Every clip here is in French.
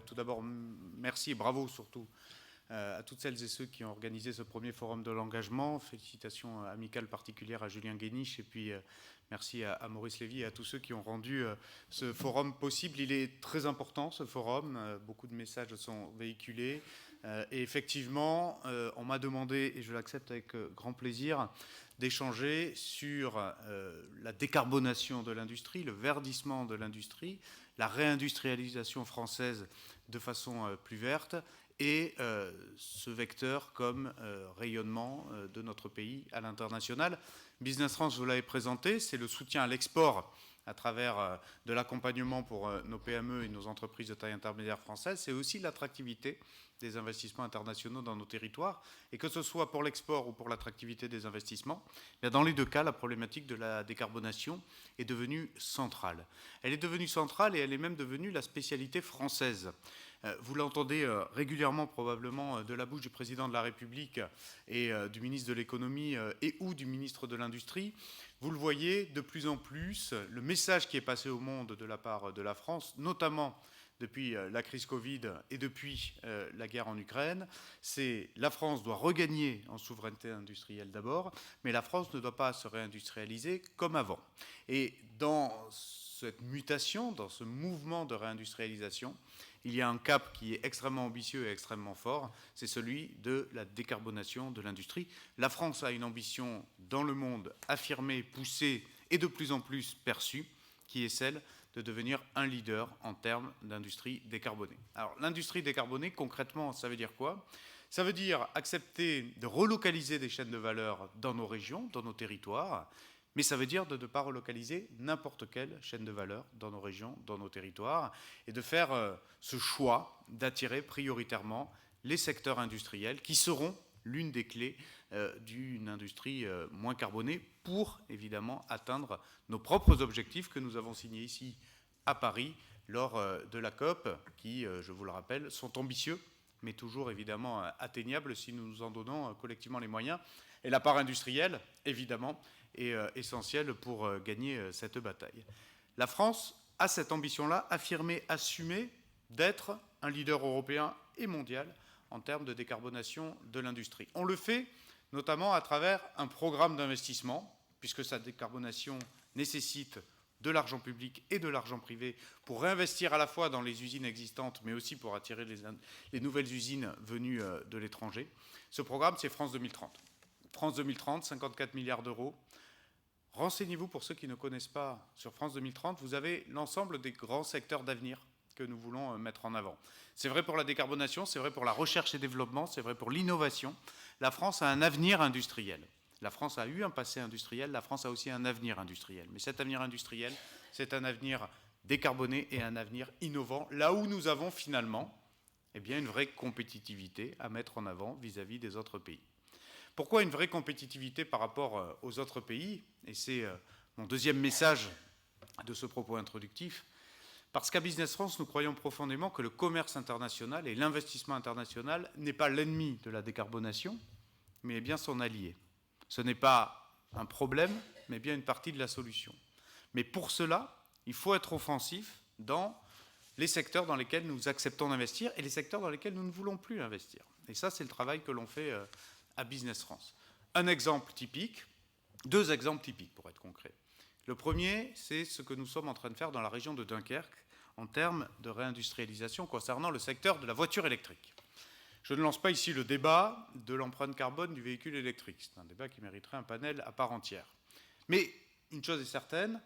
tout d'abord, merci et bravo surtout à toutes celles et ceux qui ont organisé ce premier forum de l'engagement. Félicitations amicales particulières à Julien Guéniche et puis merci à Maurice Lévy et à tous ceux qui ont rendu ce forum possible. Il est très important ce forum, beaucoup de messages sont véhiculés et effectivement on m'a demandé, et je l'accepte avec grand plaisir, d'échanger sur la décarbonation de l'industrie, le verdissement de l'industrie, la réindustrialisation française de façon plus verte et ce vecteur comme rayonnement de notre pays à l'international. Business France, vous l'avez présenté, c'est le soutien à l'export à travers de l'accompagnement pour nos PME et nos entreprises de taille intermédiaire françaises. C'est aussi l'attractivité des investissements internationaux dans nos territoires. Et que ce soit pour l'export ou pour l'attractivité des investissements, dans les deux cas, la problématique de la décarbonation est devenue centrale. Elle est devenue centrale et elle est même devenue la spécialité française. Vous l'entendez régulièrement probablement de la bouche du président de la République et du ministre de l'économie et ou du ministre de l'Industrie. Vous le voyez de plus en plus, le message qui est passé au monde de la part de la France, notamment depuis la crise Covid et depuis la guerre en Ukraine, c'est la France doit regagner en souveraineté industrielle d'abord, mais la France ne doit pas se réindustrialiser comme avant. Et dans cette mutation, dans ce mouvement de réindustrialisation, il y a un cap qui est extrêmement ambitieux et extrêmement fort, c'est celui de la décarbonation de l'industrie. La France a une ambition dans le monde affirmée, poussée et de plus en plus perçue, qui est celle de devenir un leader en termes d'industrie décarbonée. Alors l'industrie décarbonée, concrètement, ça veut dire quoi ? Ça veut dire accepter de relocaliser des chaînes de valeur dans nos régions, dans nos territoires, mais ça veut dire de ne pas relocaliser n'importe quelle chaîne de valeur dans nos régions, dans nos territoires, et de faire ce choix d'attirer prioritairement les secteurs industriels qui seront l'une des clés d'une industrie moins carbonée pour, évidemment, atteindre nos propres objectifs que nous avons signés ici à Paris lors de la COP, qui, je vous le rappelle, sont ambitieux, mais toujours, évidemment, atteignables si nous nous en donnons collectivement les moyens. Et la part industrielle, évidemment, est essentielle pour gagner cette bataille. La France a cette ambition-là, affirmée, assumée, d'être un leader européen et mondial en termes de décarbonation de l'industrie. On le fait notamment à travers un programme d'investissement, puisque sa décarbonation nécessite de l'argent public et de l'argent privé pour réinvestir à la fois dans les usines existantes, mais aussi pour attirer les nouvelles usines venues de l'étranger. Ce programme, c'est France 2030. France 2030, 54 milliards d'euros. Renseignez-vous pour ceux qui ne connaissent pas sur France 2030, vous avez l'ensemble des grands secteurs d'avenir que nous voulons mettre en avant. C'est vrai pour la décarbonation, c'est vrai pour la recherche et développement, c'est vrai pour l'innovation. La France a un avenir industriel. La France a eu un passé industriel, la France a aussi un avenir industriel. Mais cet avenir industriel, c'est un avenir décarboné et un avenir innovant, là où nous avons finalement une vraie compétitivité à mettre en avant vis-à-vis des autres pays. Pourquoi une vraie compétitivité par rapport aux autres pays ? Et c'est mon deuxième message de ce propos introductif. Parce qu'à Business France, nous croyons profondément que le commerce international et l'investissement international n'est pas l'ennemi de la décarbonation, mais bien son allié. Ce n'est pas un problème, mais bien une partie de la solution. Mais pour cela, il faut être offensif dans les secteurs dans lesquels nous acceptons d'investir et les secteurs dans lesquels nous ne voulons plus investir. Et ça, c'est le travail que l'on fait à Business France. Un exemple typique, deux exemples typiques pour être concret. Le premier, c'est ce que nous sommes en train de faire dans la région de Dunkerque en termes de réindustrialisation concernant le secteur de la voiture électrique. Je ne lance pas ici le débat de l'empreinte carbone du véhicule électrique. C'est un débat qui mériterait un panel à part entière. Mais une chose est certaine,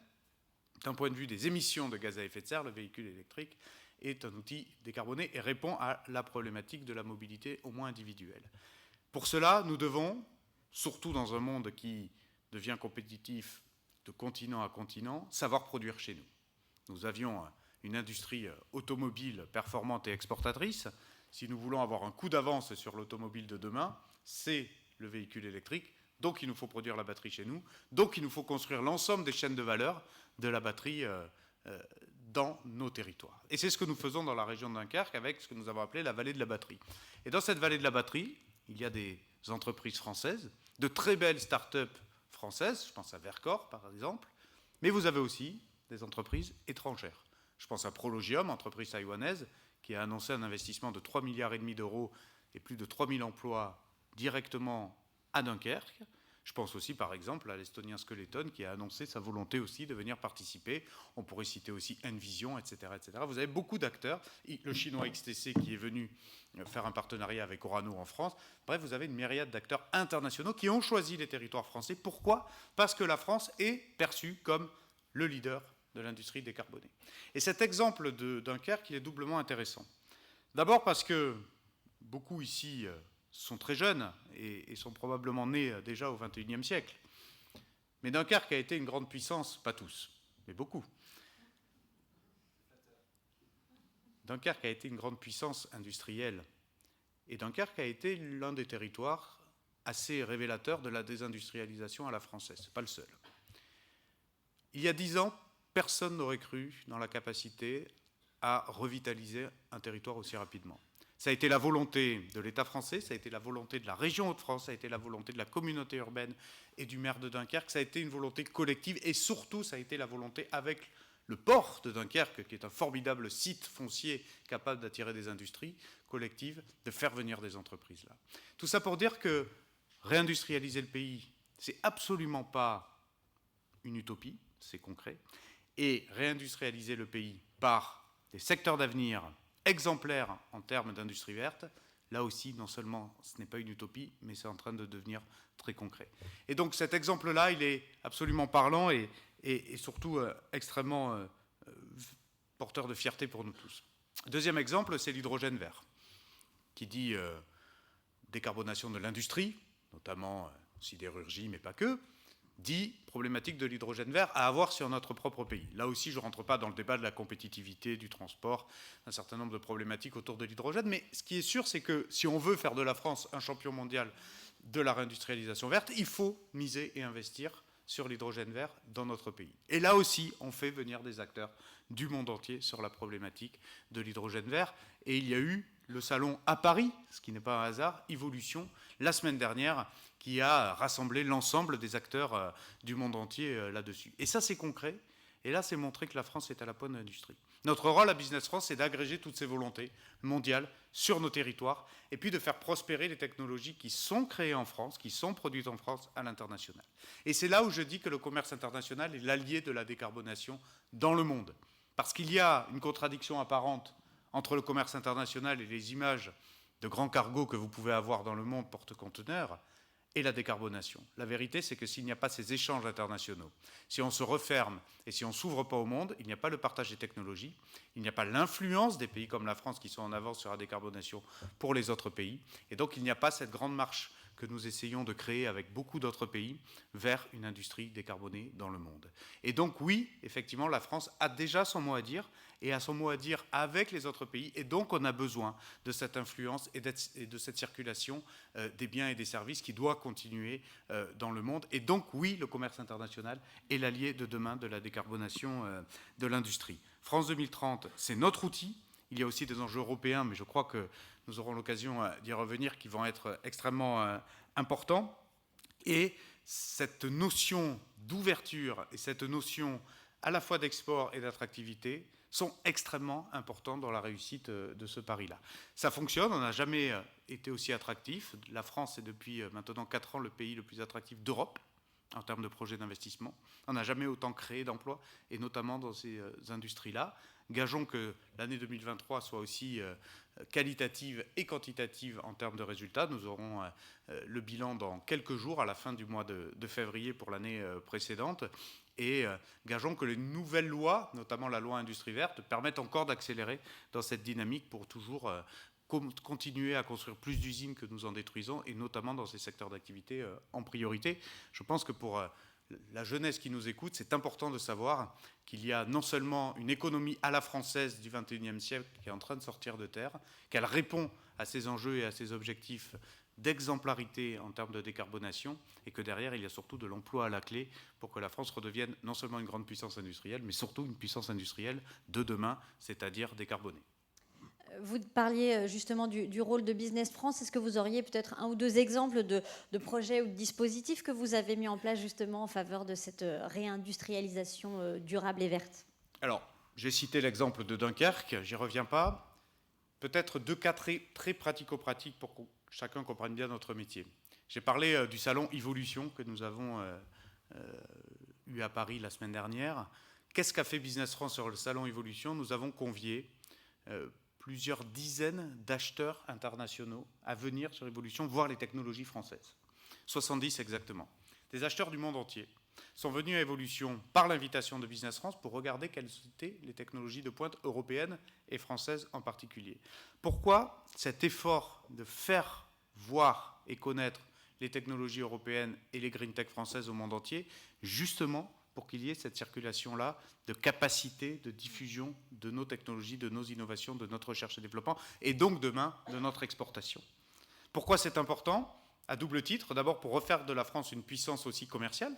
d'un point de vue des émissions de gaz à effet de serre, le véhicule électrique est un outil décarboné et répond à la problématique de la mobilité au moins individuelle. Pour cela, nous devons, surtout dans un monde qui devient compétitif de continent à continent, savoir produire chez nous. Nous avions une industrie automobile performante et exportatrice. Si nous voulons avoir un coup d'avance sur l'automobile de demain, c'est le véhicule électrique. Donc il nous faut produire la batterie chez nous. Donc il nous faut construire l'ensemble des chaînes de valeur de la batterie dans nos territoires. Et c'est ce que nous faisons dans la région de Dunkerque avec ce que nous avons appelé la vallée de la batterie. Et dans cette vallée de la batterie, il y a des entreprises françaises, de très belles start-up françaises, je pense à Vercor par exemple, mais vous avez aussi des entreprises étrangères. Je pense à Prologium, entreprise taïwanaise, qui a annoncé un investissement de 3,5 milliards d'euros et plus de 3000 emplois directement à Dunkerque. Je pense aussi, par exemple, à l'Estonien Skeleton, qui a annoncé sa volonté aussi de venir participer. On pourrait citer aussi Envision, etc., etc. Vous avez beaucoup d'acteurs. Le chinois XTC qui est venu faire un partenariat avec Orano en France. Bref, vous avez une myriade d'acteurs internationaux qui ont choisi les territoires français. Pourquoi ? Parce que la France est perçue comme le leader de l'industrie décarbonée. Et cet exemple de Dunkerque, il est doublement intéressant. D'abord parce que beaucoup ici sont très jeunes et sont probablement nés déjà au XXIe siècle. Mais Dunkerque a été une grande puissance, pas tous, mais beaucoup. Dunkerque a été une grande puissance industrielle. Et Dunkerque a été l'un des territoires assez révélateurs de la désindustrialisation à la française. Ce n'est pas le seul. Il y a 10 ans, personne n'aurait cru dans la capacité à revitaliser un territoire aussi rapidement. Ça a été la volonté de l'État français, ça a été la volonté de la région Hauts-de-France, ça a été la volonté de la communauté urbaine et du maire de Dunkerque, ça a été une volonté collective et surtout ça a été la volonté avec le port de Dunkerque, qui est un formidable site foncier capable d'attirer des industries collectives, de faire venir des entreprises là. Tout ça pour dire que réindustrialiser le pays, c'est absolument pas une utopie, c'est concret, et réindustrialiser le pays par des secteurs d'avenir exemplaire en termes d'industrie verte, là aussi, non seulement ce n'est pas une utopie, mais c'est en train de devenir très concret. Et donc cet exemple-là, il est absolument parlant et surtout extrêmement porteur de fierté pour nous tous. Deuxième exemple, c'est l'hydrogène vert, qui dit décarbonation de l'industrie, notamment sidérurgie, mais pas que, dit problématique de l'hydrogène vert à avoir sur notre propre pays. Là aussi, je ne rentre pas dans le débat de la compétitivité, du transport, un certain nombre de problématiques autour de l'hydrogène, mais ce qui est sûr, c'est que si on veut faire de la France un champion mondial de la réindustrialisation verte, il faut miser et investir sur l'hydrogène vert dans notre pays. Et là aussi, on fait venir des acteurs du monde entier sur la problématique de l'hydrogène vert. Et il y a eu le salon à Paris, ce qui n'est pas un hasard, Evolution, la semaine dernière, qui a rassemblé l'ensemble des acteurs du monde entier là-dessus. Et ça, c'est concret. Et là, c'est montrer que la France est à la pointe de l'industrie. Notre rôle à Business France, c'est d'agréger toutes ces volontés mondiales sur nos territoires et puis de faire prospérer les technologies qui sont créées en France, qui sont produites en France à l'international. Et c'est là où je dis que le commerce international est l'allié de la décarbonation dans le monde. Parce qu'il y a une contradiction apparente entre le commerce international et les images de grands cargos que vous pouvez avoir dans le monde porte-conteneurs et la décarbonation. La vérité, c'est que s'il n'y a pas ces échanges internationaux, si on se referme et si on ne s'ouvre pas au monde, il n'y a pas le partage des technologies, il n'y a pas l'influence des pays comme la France qui sont en avance sur la décarbonation pour les autres pays, et donc il n'y a pas cette grande marche que nous essayons de créer avec beaucoup d'autres pays vers une industrie décarbonée dans le monde. Et donc oui, effectivement, la France a déjà son mot à dire, et a son mot à dire avec les autres pays, et donc on a besoin de cette influence et de cette circulation des biens et des services qui doit continuer dans le monde. Et donc oui, le commerce international est l'allié de demain de la décarbonation de l'industrie. France 2030, c'est notre outil. Il y a aussi des enjeux européens, mais je crois que nous aurons l'occasion d'y revenir, qui vont être extrêmement importants. Et cette notion d'ouverture et cette notion à la fois d'export et d'attractivité sont extrêmement importants dans la réussite de ce pari-là. Ça fonctionne, on n'a jamais été aussi attractif. La France est depuis maintenant 4 ans le pays le plus attractif d'Europe en termes de projets d'investissement. On n'a jamais autant créé d'emplois, et notamment dans ces industries-là. Gageons que l'année 2023 soit aussi qualitative et quantitative en termes de résultats. Nous aurons le bilan dans quelques jours, à la fin du mois de février pour l'année précédente. Et gageons que les nouvelles lois, notamment la loi Industrie verte, permettent encore d'accélérer dans cette dynamique pour toujours continuer à construire plus d'usines que nous en détruisons, et notamment dans ces secteurs d'activité en priorité. Je pense que pour la jeunesse qui nous écoute, c'est important de savoir qu'il y a non seulement une économie à la française du XXIe siècle qui est en train de sortir de terre, qu'elle répond à ces enjeux et à ces objectifs d'exemplarité en termes de décarbonation, et que derrière, il y a surtout de l'emploi à la clé pour que la France redevienne non seulement une grande puissance industrielle, mais surtout une puissance industrielle de demain, c'est-à-dire décarbonée. Vous parliez justement du rôle de Business France. Est-ce que vous auriez peut-être un ou deux exemples de projets ou de dispositifs que vous avez mis en place justement en faveur de cette réindustrialisation durable et verte ? Alors, j'ai cité l'exemple de Dunkerque, j'y reviens pas. Peut-être deux cas très, très pratico-pratiques pour que chacun comprenne bien notre métier. J'ai parlé du salon Evolution que nous avons eu à Paris la semaine dernière. Qu'est-ce qu'a fait Business France sur le salon Evolution? Nous avons convié plusieurs dizaines d'acheteurs internationaux à venir sur Evolution voir les technologies françaises. 70 exactement. Des acheteurs du monde entier sont venus à Evolution par l'invitation de Business France pour regarder quelles étaient les technologies de pointe européennes et françaises en particulier. Pourquoi cet effort de faire voir et connaître les technologies européennes et les green tech françaises au monde entier? Justement pour qu'il y ait cette circulation-là de capacité de diffusion de nos technologies, de nos innovations, de notre recherche et développement, et donc demain de notre exportation. Pourquoi c'est important? À double titre, d'abord pour refaire de la France une puissance aussi commerciale.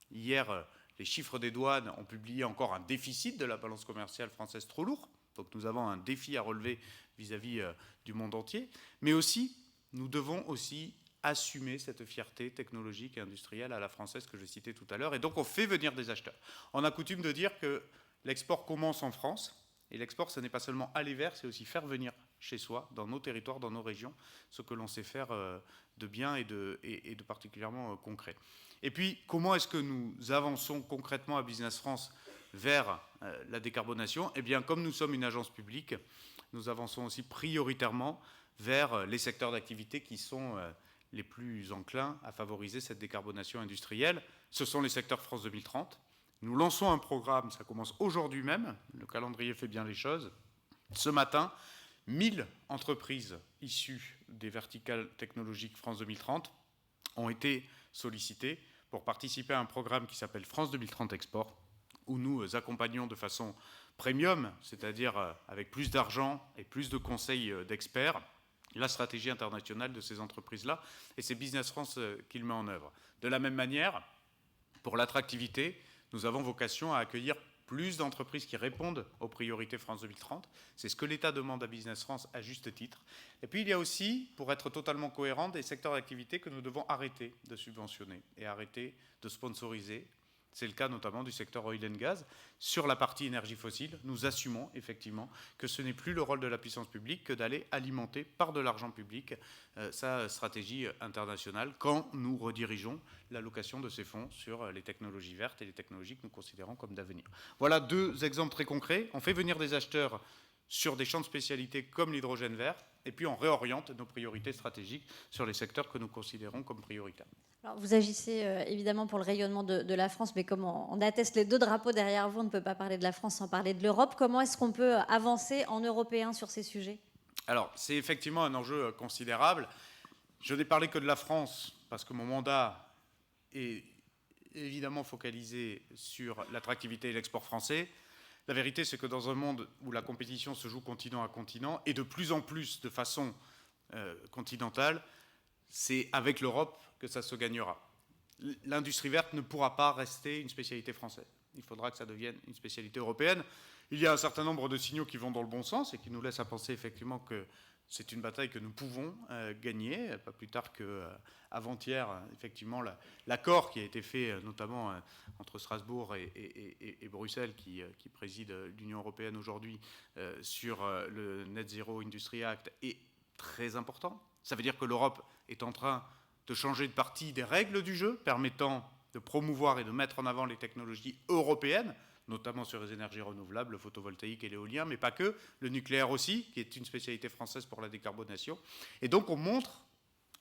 Hier, les chiffres des douanes ont publié encore un déficit de la balance commerciale française trop lourd. Donc nous avons un défi à relever vis-à-vis du monde entier. Mais aussi, nous devons aussi assumer cette fierté technologique et industrielle à la française que je citais tout à l'heure. Et donc on fait venir des acheteurs. On a coutume de dire que l'export commence en France. Et l'export, ce n'est pas seulement aller vers, c'est aussi faire venir chez soi, dans nos territoires, dans nos régions, ce que l'on sait faire de bien et de particulièrement concret. Et puis, comment est-ce que nous avançons concrètement à Business France vers la décarbonation? Eh bien, comme nous sommes une agence publique, nous avançons aussi prioritairement vers les secteurs d'activité qui sont les plus enclins à favoriser cette décarbonation industrielle. Ce sont les secteurs France 2030. Nous lançons un programme, ça commence aujourd'hui même, le calendrier fait bien les choses. Ce matin, 1000 entreprises issues des verticales technologiques France 2030 ont été sollicitées pour participer à un programme qui s'appelle France 2030 Export, où nous accompagnons de façon premium, c'est-à-dire avec plus d'argent et plus de conseils d'experts, la stratégie internationale de ces entreprises-là, et c'est Business France qui le met en œuvre. De la même manière, pour l'attractivité, nous avons vocation à accueillir plus d'entreprises qui répondent aux priorités France 2030. C'est ce que l'État demande à Business France à juste titre. Et puis il y a aussi, pour être totalement cohérent, des secteurs d'activité que nous devons arrêter de subventionner et arrêter de sponsoriser. C'est le cas notamment du secteur oil and gas. Sur la partie énergie fossile, nous assumons effectivement que ce n'est plus le rôle de la puissance publique que d'aller alimenter par de l'argent public sa stratégie internationale quand nous redirigeons l'allocation de ces fonds sur les technologies vertes et les technologies que nous considérons comme d'avenir. Voilà deux exemples très concrets. On fait venir des acheteurs sur des champs de spécialité comme l'hydrogène vert, et puis on réoriente nos priorités stratégiques sur les secteurs que nous considérons comme prioritaires. Alors, vous agissez évidemment pour le rayonnement de la France, mais comme on atteste les deux drapeaux derrière vous, on ne peut pas parler de la France sans parler de l'Europe. Comment est-ce qu'on peut avancer en européen sur ces sujets? Alors, c'est effectivement un enjeu considérable. Je n'ai parlé que de la France, parce que mon mandat est évidemment focalisé sur l'attractivité et l'export français. La vérité, c'est que dans un monde où la compétition se joue continent à continent, et de plus en plus de façon continentale, c'est avec l'Europe que ça se gagnera. L'industrie verte ne pourra pas rester une spécialité française. Il faudra que ça devienne une spécialité européenne. Il y a un certain nombre de signaux qui vont dans le bon sens et qui nous laissent à penser effectivement que c'est une bataille que nous pouvons gagner. Pas plus tard qu'avant-hier, effectivement, l'accord qui a été fait notamment entre Strasbourg et Bruxelles, qui préside l'Union européenne aujourd'hui, sur le Net Zero Industry Act, est très important. Ça veut dire que l'Europe est en train de changer de partie des règles du jeu, permettant de promouvoir et de mettre en avant les technologies européennes, notamment sur les énergies renouvelables, le photovoltaïque et l'éolien, mais pas que, le nucléaire aussi, qui est une spécialité française pour la décarbonation. Et donc on montre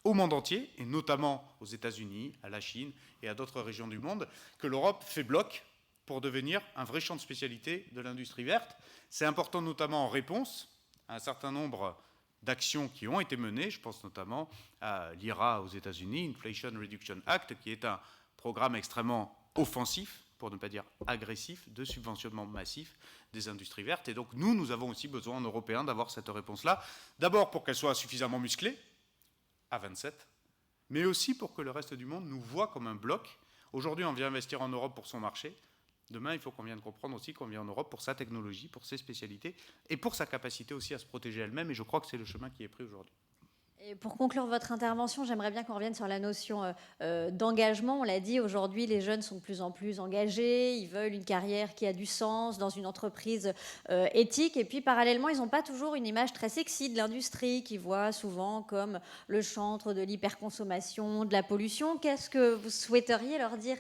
au monde entier, et notamment aux États-Unis, à la Chine et à d'autres régions du monde, que l'Europe fait bloc pour devenir un vrai champ de spécialité de l'industrie verte. C'est important notamment en réponse à un certain nombre d'actions qui ont été menées. Je pense notamment à l'IRA aux États-Unis, Inflation Reduction Act, qui est un programme extrêmement offensif, pour ne pas dire agressif, de subventionnement massif des industries vertes. Et donc nous avons aussi besoin en Européens d'avoir cette réponse-là, d'abord pour qu'elle soit suffisamment musclée, à 27, mais aussi pour que le reste du monde nous voit comme un bloc. Aujourd'hui, on vient investir en Europe pour son marché. Demain, il faut qu'on vienne comprendre aussi qu'on vient en Europe pour sa technologie, pour ses spécialités et pour sa capacité aussi à se protéger elle-même. Et je crois que c'est le chemin qui est pris aujourd'hui. Et pour conclure votre intervention, j'aimerais bien qu'on revienne sur la notion d'engagement. On l'a dit, aujourd'hui, les jeunes sont de plus en plus engagés, ils veulent une carrière qui a du sens dans une entreprise éthique. Et puis, parallèlement, ils n'ont pas toujours une image très sexy de l'industrie, qu'ils voient souvent comme le chantre de l'hyperconsommation, de la pollution. Qu'est-ce que vous souhaiteriez leur dire?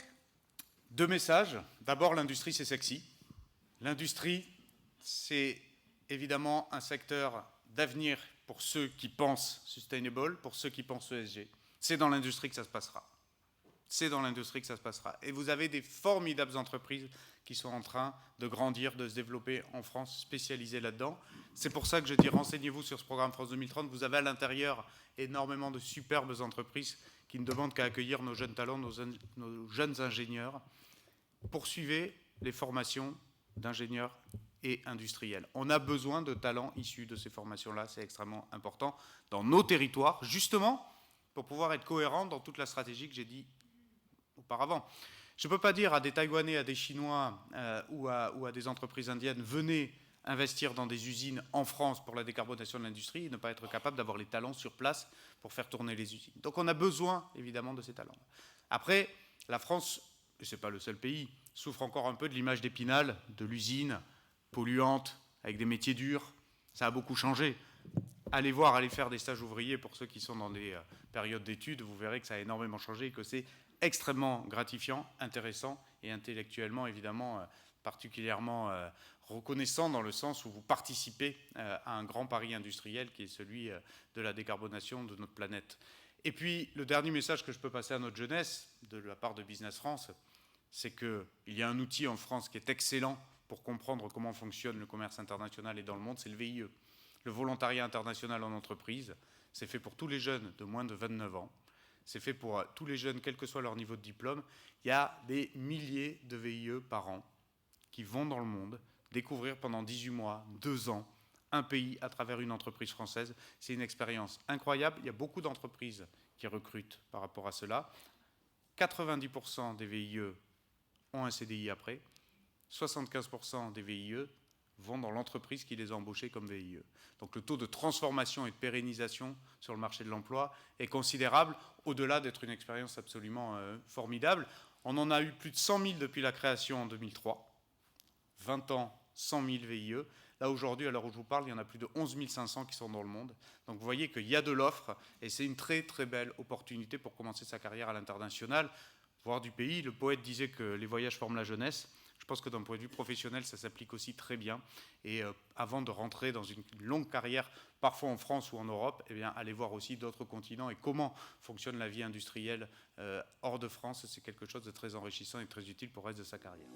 2 messages. D'abord, l'industrie, c'est sexy. L'industrie, c'est évidemment un secteur d'avenir pour ceux qui pensent sustainable, pour ceux qui pensent ESG. C'est dans l'industrie que ça se passera. C'est dans l'industrie que ça se passera. Et vous avez des formidables entreprises qui sont en train de grandir, de se développer en France, spécialisées là-dedans. C'est pour ça que je dis, renseignez-vous sur ce programme France 2030. Vous avez à l'intérieur énormément de superbes entreprises qui ne demandent qu'à accueillir nos jeunes talents, nos jeunes ingénieurs. Poursuivez les formations d'ingénieurs et industriels. On a besoin de talents issus de ces formations-là, c'est extrêmement important dans nos territoires, justement pour pouvoir être cohérent dans toute la stratégie que j'ai dit auparavant. Je ne peux pas dire à des Taïwanais, à des Chinois ou à des entreprises indiennes, venez investir dans des usines en France pour la décarbonation de l'industrie et ne pas être capable d'avoir les talents sur place pour faire tourner les usines. Donc on a besoin évidemment de ces talents. Après, la France, et ce n'est pas le seul pays, souffre encore un peu de l'image d'Épinal, de l'usine polluante, avec des métiers durs. Ça a beaucoup changé. Allez voir, allez faire des stages ouvriers pour ceux qui sont dans des périodes d'études, vous verrez que ça a énormément changé et que c'est extrêmement gratifiant, intéressant et intellectuellement, évidemment, particulièrement reconnaissant dans le sens où vous participez à un grand pari industriel qui est celui de la décarbonation de notre planète. Et puis, le dernier message que je peux passer à notre jeunesse, de la part de Business France, c'est qu'il y a un outil en France qui est excellent pour comprendre comment fonctionne le commerce international et dans le monde, c'est le VIE. Le volontariat international en entreprise, c'est fait pour tous les jeunes de moins de 29 ans. C'est fait pour tous les jeunes, quel que soit leur niveau de diplôme. Il y a des milliers de VIE par an qui vont dans le monde découvrir pendant 18 mois, 2 ans, un pays à travers une entreprise française. C'est une expérience incroyable. Il y a beaucoup d'entreprises qui recrutent par rapport à cela. 90% des VIE ont un CDI après. 75% des VIE vont dans l'entreprise qui les a embauchés comme VIE. Donc le taux de transformation et de pérennisation sur le marché de l'emploi est considérable, au-delà d'être une expérience absolument formidable. On en a eu plus de 100 000 depuis la création en 2003. 20 ans, 100 000 VIE. Là, aujourd'hui, à l'heure où je vous parle, il y en a plus de 11 500 qui sont dans le monde. Donc vous voyez qu'il y a de l'offre et c'est une très très belle opportunité pour commencer sa carrière à l'international, voire du pays. Le poète disait que les voyages forment la jeunesse. Je pense que d'un point de vue professionnel, ça s'applique aussi très bien. Et avant de rentrer dans une longue carrière, parfois en France ou en Europe, eh bien, allez voir aussi d'autres continents et comment fonctionne la vie industrielle hors de France. C'est quelque chose de très enrichissant et très utile pour le reste de sa carrière.